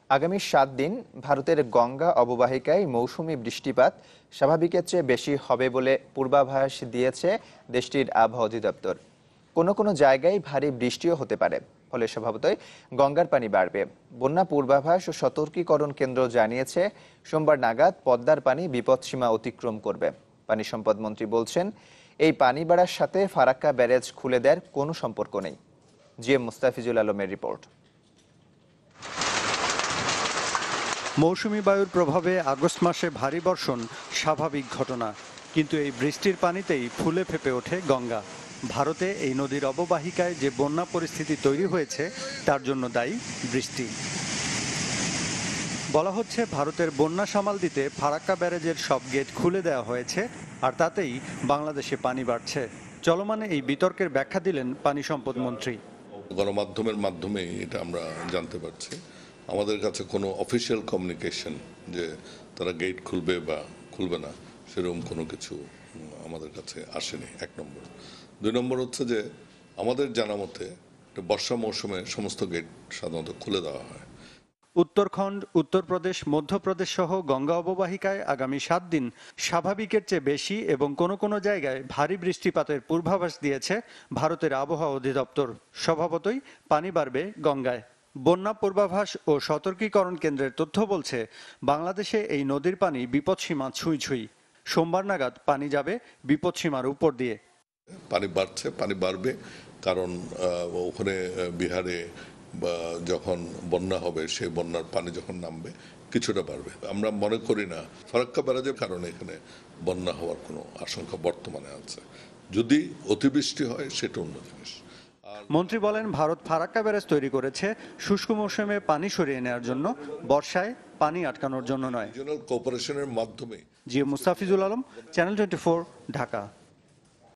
আগামী ৭ দিন ভারতের গঙ্গা অববাহিকায় মৌসুমি বৃষ্টিপাত স্বাভাবিকের চেয়ে বেশি হবে বলে পূর্বাভাস দিয়েছে দেশটির আবহাওয়া অধিদপ্তর। কোনো কোনো জায়গায় ভারী বৃষ্টিও হতে পারে, ফলে স্বভাবতই গঙ্গার পানি বাড়বে। বন্যা পূর্বাভাস ও সতর্কীকরণ কেন্দ্র জানিয়েছে সোমবার নাগাদ পদ্মার পানি বিপদসীমা অতিক্রম করবে। পানি সম্পদ মন্ত্রী বলছেন, এই পানি বাড়ার সাথে ফারাক্কা ব্যারেজ খুলে দেওয়ার কোনো সম্পর্ক নেই। জিএম মুস্তাফিজুল আলমের রিপোর্ট। মৌসুমী বায়ুর প্রভাবে আগস্ট মাসে ভারী বর্ষণ স্বাভাবিক ঘটনা, কিন্তু এই বৃষ্টির পানিতেই ফুলে ফেপে ওঠে গঙ্গা। ভারতে এই নদীর অববাহিকায় যে বন্যা পরিস্থিতি তৈরি হয়েছে তার জন্য দায়ী বৃষ্টি। বলা হচ্ছে ভারতের বন্যা সামাল দিতে ফারাক্কা ব্যারেজের সব গেট খুলে দেওয়া হয়েছে, আর তাতেই বাংলাদেশে পানি বাড়ছে। চলমানে এই বিতর্কের ব্যাখ্যা দিলেন পানি সম্পদ মন্ত্রী। গণমাধ্যমের মাধ্যমে এটা আমরা জানতে পারছি। আমাদের কাছে কোনো অফিসিয়াল কমিউনিকেশন যে তারা গেট খুলবে বা খুলবে না সেরকম কোনো কিছু আমাদের কাছে আসেনি, ১ নম্বর। ২ নম্বর হচ্ছে যে আমাদের জানা মতে বর্ষা মৌসুমে সমস্ত গেট সাধারণত খুলে দেওয়া হয়। উত্তরাখণ্ড, উত্তরপ্রদেশ, মধ্যপ্রদেশ সহ গঙ্গা অববাহিকায় আগামী ৭ দিন স্বাভাবিকের চেয়ে বেশি এবং কোনো কোনো জায়গায় ভারী বৃষ্টিপাতের পূর্বাভাস দিয়েছে ভারতের আবহাওয়া অধিদপ্তর। স্বভাবতই পানি বাড়বে গঙ্গায়। বন্যা পূর্বাভাস ও সতর্কীকরণ কেন্দ্রের তথ্য বলছে বাংলাদেশে এই নদীর পানি বিপদসীমা ছুঁই ছুঁই। সোমবার নাগাদ পানি যাবে বিপদসীমার উপর দিয়ে। পানি বাড়ছে, পানি বাড়বে, কারণ ওখানে বিহারে বা যখন বন্যা হবে সেই বন্যার পানি যখন নামবে কিছুটা বাড়বে। আমরা মনে করি না ফারাক্কা ব্যারাজের কারণে এখানে বন্যা হওয়ার কোনো আশঙ্কা বর্তমানে আছে। যদি অতিবৃষ্টি হয় সেটা অন্য জিনিস। মন্ত্রী বলেন, ভারত ফারাক্কা ব্যারেজ তৈরি করেছে শুষ্ক মৌসুমে পানি সরিয়ে নেওয়ার জন্য, বর্ষায় পানি আটকানোর জন্য নয়। রিজিওনাল কোঅপারেশনের মাধ্যমে। GM Mustafizul Alam, channel 24, Dhaka.